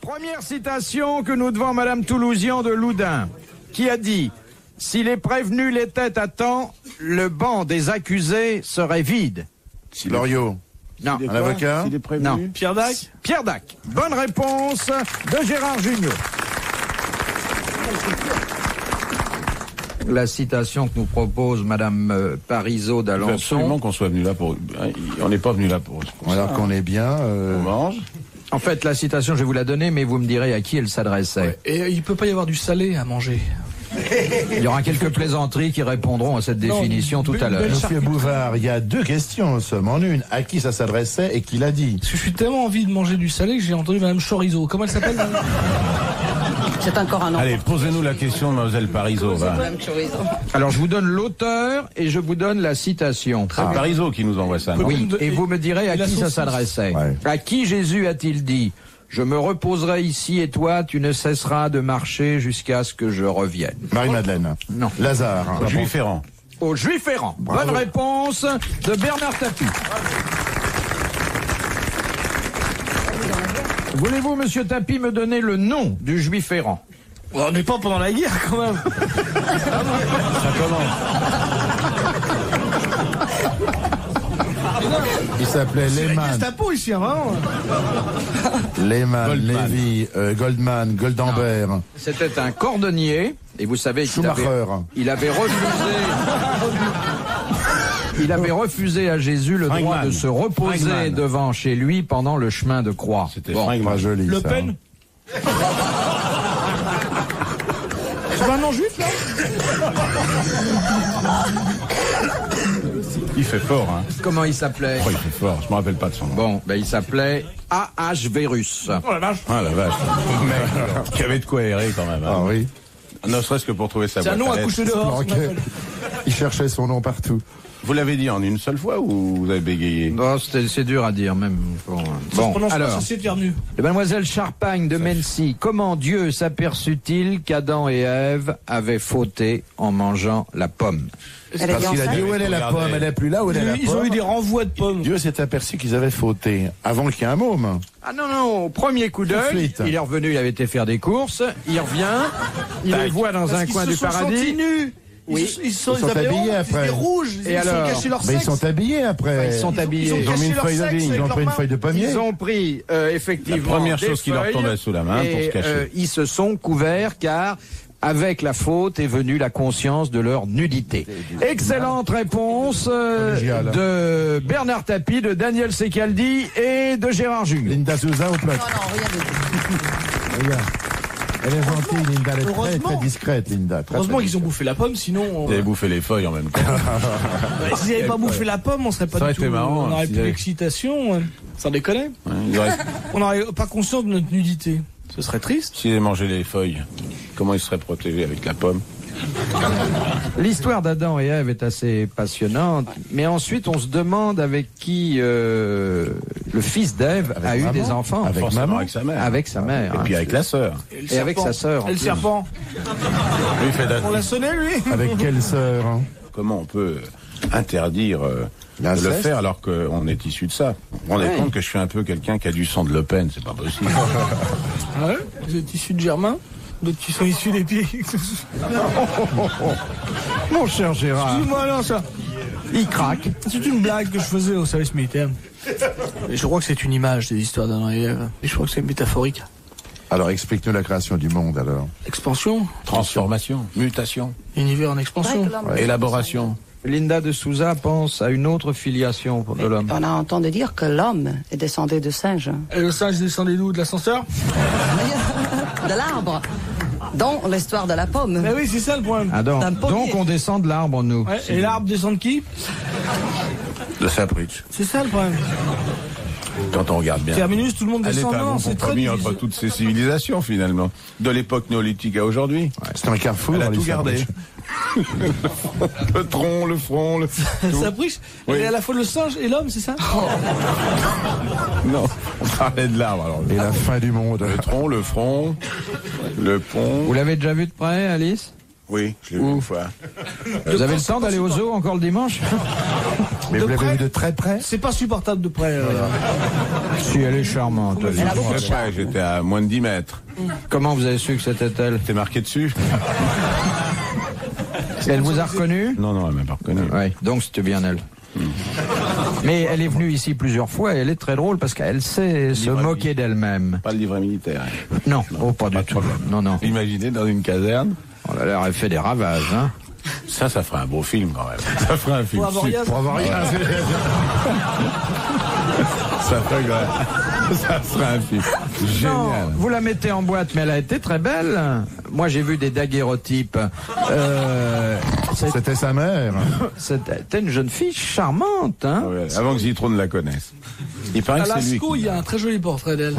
Première citation que nous devons Madame Toulousian de Loudun, qui a dit « Si les prévenus l'étaient à temps, le banc des accusés serait vide. » Loriot. Non. Un avocat? Non. Pierre Dac? Pierre Dac. Bonne réponse de Gérard Jugnot. La citation que nous propose Madame Parisot d'Alençon. Absolument qu'on soit venu là pour... On n'est pas venu là pour... Alors qu'on est bien... On mange. En fait, la citation, je vais vous la donner, mais vous me direz à qui elle s'adressait. Ouais. Et il peut pas y avoir du salé à manger. Il y aura quelques plaisanteries qui répondront à cette définition tout à l'heure. Monsieur Bouvard, il y a deux questions en somme, en une. À qui ça s'adressait et qui l'a dit? Parce que je suis tellement envie de manger du salé que j'ai entendu Madame Chorizo. Comment elle s'appelle? C'est encore un nom. Allez, posez-nous la question, mademoiselle Parisot. Alors, je vous donne l'auteur et je vous donne la citation. C'est Parisot qui nous envoie ça, non? Oui, et vous me direz à qui ça s'adressait. Ouais. À qui Jésus a-t-il dit « Je me reposerai ici et toi, tu ne cesseras de marcher jusqu'à ce que je revienne. » Marie-Madeleine. Non. Lazare. Juif errant. Au Juif errant. Bravo. Bonne réponse de Bernard Tapie. Voulez-vous, monsieur Tapie, me donner le nom du Juif errant? On n'est pas pendant la guerre quand même. Ça commence. Il s'appelait C'est la Lehman. Gestapo ici, hein, vraiment. Lehman, Goldman. Lévy, Goldman, Goldamber. C'était un cordonnier, et vous savez qu'il avait, Schumacher. il avait refusé à Jésus le droit Frankman. de se reposer Frankman. devant chez lui pendant le chemin de croix. C'était Bon. Frank Pas joli, Le ça. Pen. C'est pas un nom juif, là? Il fait fort, hein. Comment il s'appelait? Oh, il fait fort, je me rappelle pas de son nom. Bon, ben il s'appelait Ahasverus. Oh la vache. Ah la vache. Mec, qui avait de quoi errer quand même. Ah Hein. oui. Ne serait-ce que pour trouver sa C'est un boîte nom à à lettres. coucher dehors. Ok. Il cherchait son nom partout. Vous l'avez dit en une seule fois ou vous avez bégayé? Bon, c'est dur à dire même. Bon, alors, C'est ternu. Mademoiselle Charpagne de Mency, comment Dieu s'aperçut-il qu'Adam et Ève avaient fauté en mangeant la pomme? Elle est Parce qu'il a enceinte. dit où elle est la Regardez. pomme, elle est plus là, où elle est la Ils ont pomme. eu des renvois de pommes. Dieu s'est aperçu qu'ils avaient fauté avant qu'il y ait un môme. Ah non, au premier coup d'œil, suite. il est revenu, il avait été faire des courses, il revient, il les voit dans un coin du paradis. Oui. Ils se sont Ils sont avaient habillés honte, après. Ils étaient rouges. Et Ils alors ont caché leur Mais ils sexe. sont habillés après. Ils sont habillés. Ils ont Ils ont mis une caché feuille de leur sexe vigne, ils ont avec pris une leurs feuille de pommier. Ils ont pris effectivement La première des chose qui leur feuilles tombait sous la main pour et, se cacher. ils se sont couverts car avec la faute est venue la conscience de leur nudité. Excellente réponse Collégiale. de Bernard Tapie, de Daniel Secaldi et de Gérard Jugnot. Linda Souza au plat. Non, non, rien de tout. Regarde. Elle est gentille, Linda. Elle est très, Heureusement. très discrète, Linda. Très, Heureusement très qu'ils ont bouffé la pomme, sinon. Vous avez bouffé les feuilles en même temps. S'ils n'avaient pas bouffé la pomme, on serait pas Ça aurait du tout. été marrant, On aurait s'ils plus avaient- d'excitation. Sans déconner. Ouais, il aurait- On n'aurait pas conscience de notre nudité. Ce serait triste. S'ils avaient mangé les feuilles, comment ils seraient protégés avec la pomme? L'histoire d'Adam et Ève est assez passionnante, mais ensuite on se demande avec qui le fils d'Ève a eu maman. des enfants. Avec Forcément maman. avec sa mère. Avec sa mère. Et puis avec la sœur. Et avec sa sœur. en Et le plus. serpent. Lui, il fait On l'a sonné, lui. Avec quelle sœur hein? Comment on peut interdire de le L'inceste faire alors qu'on est issu de ça? Vous vous rendez compte que je suis un peu quelqu'un qui a du sang de Le Pen, c'est pas possible. Ah ouais. Vous êtes issus de Germain. D'autres qui sont issus des pieds. Mon cher Gérard, Excuse-moi, non, ça. il craque. C'est une blague que je faisais au service militaire. Et je crois que c'est une image des histoires d'Adam et Ève. Et je crois que c'est métaphorique. Alors explique-nous la création du monde alors. Expansion, Transformation, mutation, univers en expansion. élaboration. Linda de Souza pense à une autre filiation de l'homme. On a entendu dire que l'homme est descendu de singe. Et le singe descendait d'où? De l'ascenseur? De l'arbre. Dans l'histoire de la pomme. Mais oui, c'est ça le problème. Ah donc, D'un pommier. donc on descend de l'arbre, nous. Ouais, et l'arbre descend de qui? De Sapritch. C'est ça le problème. Quand on regarde bien. Terminus, tout le monde Elle est descend. un Non, bon c'est très compromis difficile. entre toutes ces civilisations finalement. De l'époque néolithique à aujourd'hui. C'est un carrefour. Elle a les tout gardé. Sapritch. Le tronc, le front, le... Ça priche. Oui. Elle est à la fois le singe et l'homme, c'est ça? Non, on parlait de l'arbre alors. Et la fin du monde. Le tronc, le front, le pont. Vous l'avez déjà vu de près, Alice? Oui, je l'ai vu une fois. Vous avez le temps d'aller au zoo encore le dimanche? Mais De vous l'avez près vu de très près? C'est pas supportable de près. Si, elle est charmante. elle. Elle a beaucoup de Très près, charme. j'étais à moins de 10 mètres. Comment vous avez su que c'était elle? T'es marqué dessus? Elle vous a reconnu? Non, non, elle m'a pas reconnu. Oui, donc c'était bien elle. Mais elle est venue ici plusieurs fois et elle est très drôle parce qu'elle sait se Livre moquer d'elle-même. Pas le livret militaire. Hein. Non, oh, pas du tout. Non, non. Imaginez dans une caserne. Oh là là, elle fait des ravages, hein. Ça ferait un beau film quand même. Ça ferait un film. Pour avoir rien. Pour avoir rien. Ça ferait quand même. Ça serait un film. Non, Génial. vous la mettez en boîte, mais elle a été très belle. Moi, j'ai vu des daguerreotypes. C'était sa mère. C'était une jeune fille charmante, hein. Ouais, avant que Zitron ne la connaisse. Il paraît À que c'est lui. Lascaux, il y a un très joli portrait d'elle.